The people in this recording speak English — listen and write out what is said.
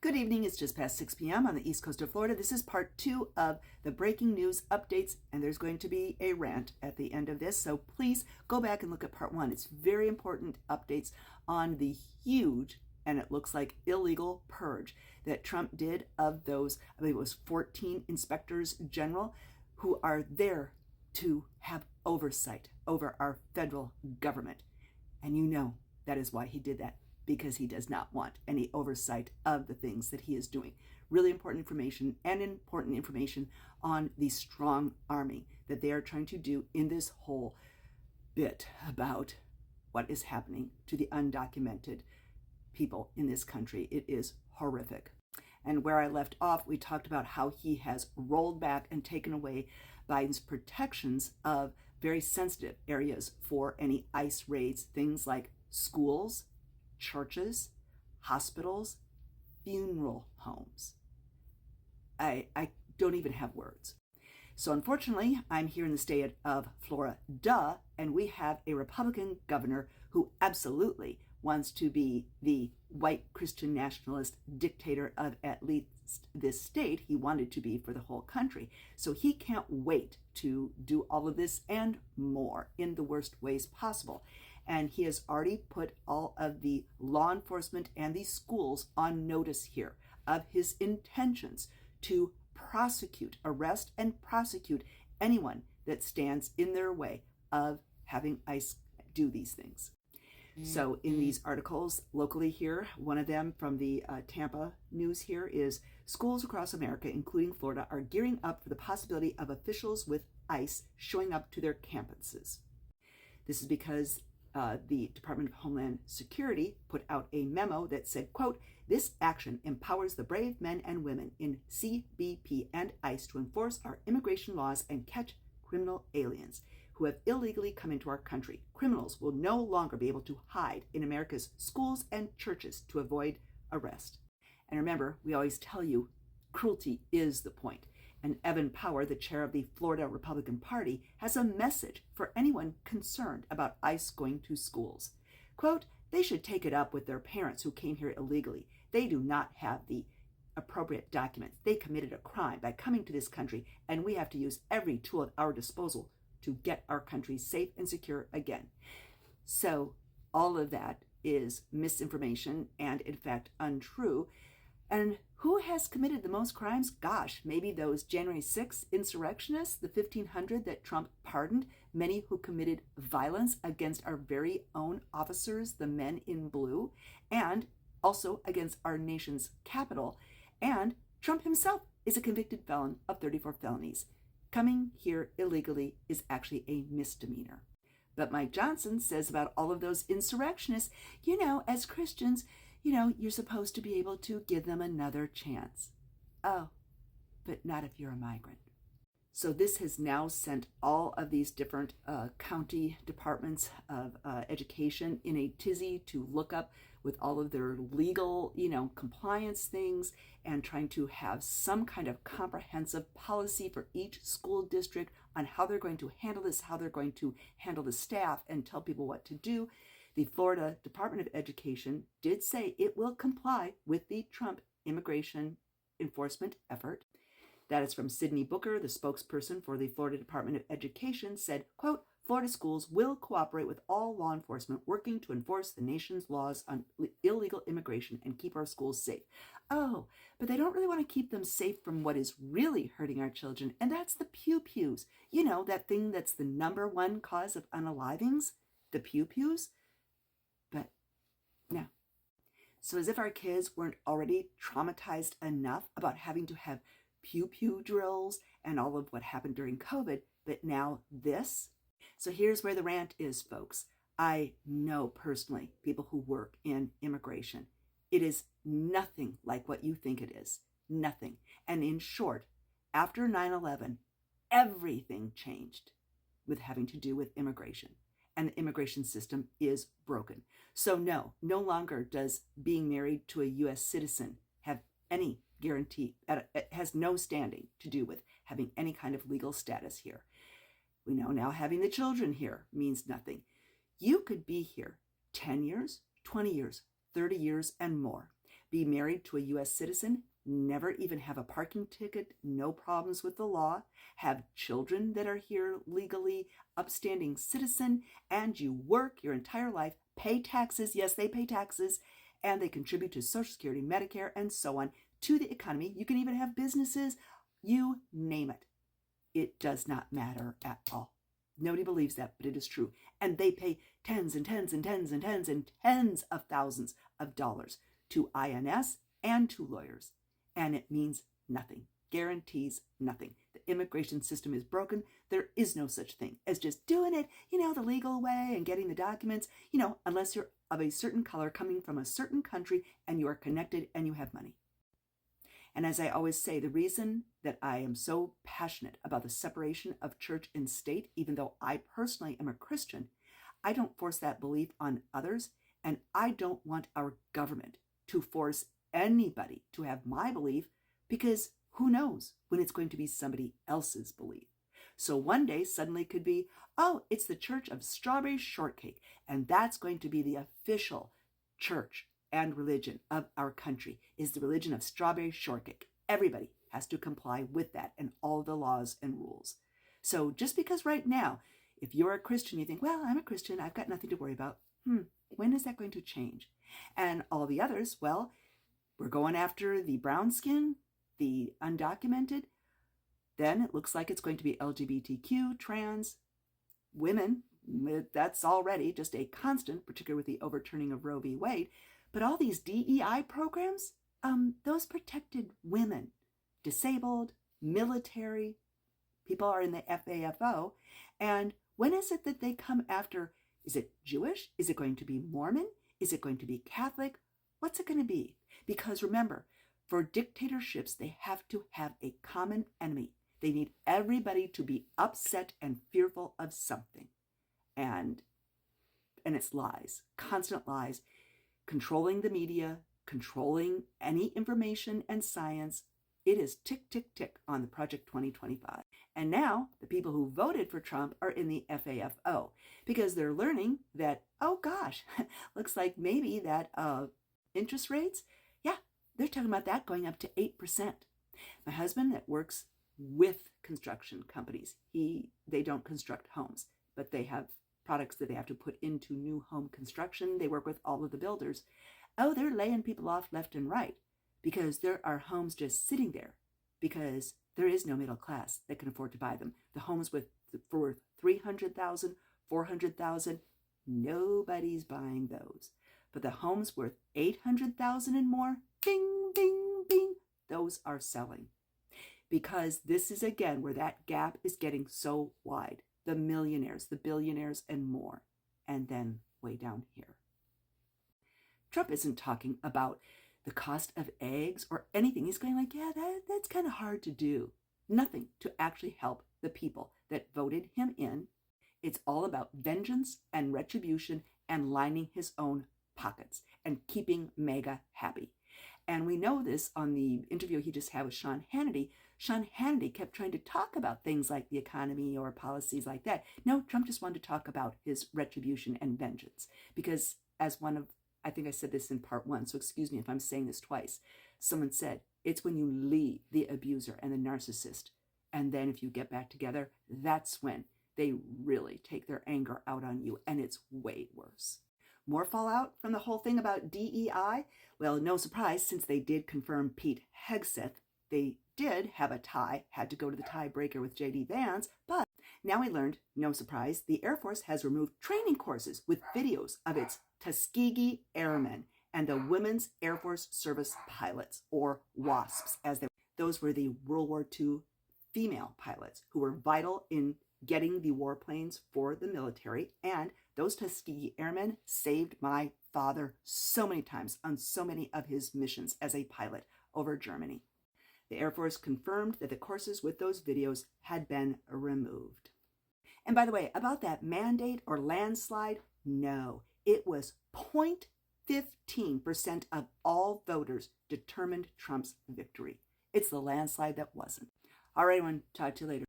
Good evening. It's just past 6 p.m. on the east coast of Florida. This is part 2 of the breaking news updates, and there's going to be a rant at the end of this. So please go back and look at part 1. It's very important updates on the huge, and it looks like illegal purge that Trump did of those, I believe it was 14 inspectors general who are there to have oversight over our federal government. And you know that is why he did that, because he does not want any oversight of the things that he is doing. Really important information, and important information on the strong arming that they are trying to do in this whole bit about what is happening to the undocumented people in this country. It is horrific. And where I left off, we talked about how he has rolled back and taken away Biden's protections of very sensitive areas for any ICE raids, things like schools, churches, hospitals, funeral homes. I don't even have words. So unfortunately, I'm here in the state of Florida, and we have a Republican governor who absolutely wants to be the white Christian nationalist dictator of at least this state. He wanted to be for the whole country. So he can't wait to do all of this and more in the worst ways possible. And he has already put all of the law enforcement and the schools on notice here of his intentions to arrest and prosecute anyone that stands in their way of having ICE do these things. So in these articles locally here, one of them from the Tampa news here is schools across America, including Florida, are gearing up for the possibility of officials with ICE showing up to their campuses. This is because the Department of Homeland Security put out a memo that said, quote, "This action empowers the brave men and women in CBP and ICE to enforce our immigration laws and catch criminal aliens who have illegally come into our country. Criminals will no longer be able to hide in America's schools and churches to avoid arrest." And remember, we always tell you, cruelty is the point. And Evan Power, the chair of the Florida Republican Party, has a message for anyone concerned about ICE going to schools. Quote, "They should take it up with their parents who came here illegally. They do not have the appropriate documents. They committed a crime by coming to this country, and we have to use every tool at our disposal to get our country safe and secure again." So all of that is misinformation and, in fact, untrue. And who has committed the most crimes? Gosh, maybe those January 6th insurrectionists, the 1,500 that Trump pardoned, many who committed violence against our very own officers, the men in blue, and also against our nation's capital. And Trump himself is a convicted felon of 34 felonies. Coming here illegally is actually a misdemeanor. But Mike Johnson says about all of those insurrectionists, as Christians, you're supposed to be able to give them another chance. Oh, but not if you're a migrant. So this has now sent all of these different county departments of education in a tizzy to look up with all of their legal, compliance things, and trying to have some kind of comprehensive policy for each school district on how they're going to handle this, how they're going to handle the staff, and tell people what to do. The Florida Department of Education did say it will comply with the Trump immigration enforcement effort. That is from Sydney Booker, the spokesperson for the Florida Department of Education, said, quote, "Florida schools will cooperate with all law enforcement working to enforce the nation's laws on illegal immigration and keep our schools safe." Oh, but they don't really want to keep them safe from what is really hurting our children, and that's the pew-pews. That thing that's the number one cause of unalivings, the pew-pews. But no. So as if our kids weren't already traumatized enough about having to have pew-pew drills and all of what happened during COVID, but now this? So here's where the rant is, folks. I know personally people who work in immigration. It is nothing like what you think it is. Nothing. And in short, after 9/11, everything changed with having to do with immigration. And the immigration system is broken. So no longer does being married to a U.S. citizen have any guarantee. It has no standing to do with having any kind of legal status here. We know now having the children here means nothing. You could be here 10 years, 20 years, 30 years, and more. be married to a U.S. citizen, never even have a parking ticket, no problems with the law, have children that are here legally, upstanding citizen, and you work your entire life, pay taxes, yes, they pay taxes, and they contribute to Social Security, Medicare, and so on, to the economy. You can even have businesses, you name it. It does not matter at all. Nobody believes that, but it is true. And they pay tens and tens and tens and tens and tens of thousands of dollars to INS and to lawyers. And it means nothing, guarantees nothing. The immigration system is broken. There is no such thing as just doing it, the legal way and getting the documents, unless you're of a certain color, coming from a certain country, and you are connected and you have money. And as I always say, the reason that I am so passionate about the separation of church and state, even though I personally am a Christian, I don't force that belief on others, and I don't want our government to force anybody to have my belief, because who knows when it's going to be somebody else's belief. So one day suddenly could be, oh, it's the Church of Strawberry Shortcake, and that's going to be the official church and religion of our country, is the religion of strawberry shortcake. Everybody has to comply with that and all the laws and rules. So just because right now, if you're a Christian, you think, well, I'm a Christian, I've got nothing to worry about. When is that going to change? And all the others, well, we're going after the brown skin, the undocumented. Then it looks like it's going to be LGBTQ, trans, women. That's already just a constant, particularly with the overturning of Roe v. Wade. But all these DEI programs, those protected women, disabled, military, people are in the FAFO. And when is it that they come after? Is it Jewish? Is it going to be Mormon? Is it going to be Catholic? What's it going to be? Because remember, for dictatorships, they have to have a common enemy. They need everybody to be upset and fearful of something. And it's lies, constant lies. Controlling the media, controlling any information and science. It is tick, tick, tick on the Project 2025. And now the people who voted for Trump are in the FAFO because they're learning that, oh gosh, looks like maybe that interest rates, they're talking about that going up to 8%. My husband that works with construction companies, they don't construct homes, but they have products that they have to put into new home construction. They work with all of the builders. Oh, they're laying people off left and right because there are homes just sitting there because there is no middle class that can afford to buy them. The homes worth $300,000, $400,000, nobody's buying those. But the homes worth $800,000 and more, bing, bing, bing, those are selling. Because this is again where that gap is getting so wide. The millionaires, the billionaires, and more. And then way down here. Trump isn't talking about the cost of eggs or anything. He's going like, that's kind of hard to do. Nothing to actually help the people that voted him in. It's all about vengeance and retribution and lining his own pockets and keeping MAGA happy. And we know this on the interview he just had with Sean Hannity. Sean Hannity kept trying to talk about things like the economy or policies like that. No, Trump just wanted to talk about his retribution and vengeance. Because as one of, I think I said this in part 1, so excuse me if I'm saying this twice. Someone said, it's when you leave the abuser and the narcissist. And then if you get back together, that's when they really take their anger out on you. And it's way worse. More fallout from the whole thing about DEI? Well, no surprise, since they did confirm Pete Hegseth, they did have a tie, had to go to the tiebreaker with J.D. Vance, but now we learned, no surprise, the Air Force has removed training courses with videos of its Tuskegee Airmen and the Women's Air Force Service Pilots, or WASPs, as those were the World War II female pilots who were vital in getting the warplanes for the military, and those Tuskegee Airmen saved my father so many times on so many of his missions as a pilot over Germany. The Air Force confirmed that the courses with those videos had been removed. And by the way, about that mandate or landslide, no, it was 0.15% of all voters determined Trump's victory. It's the landslide that wasn't. All right, everyone, talk to you later.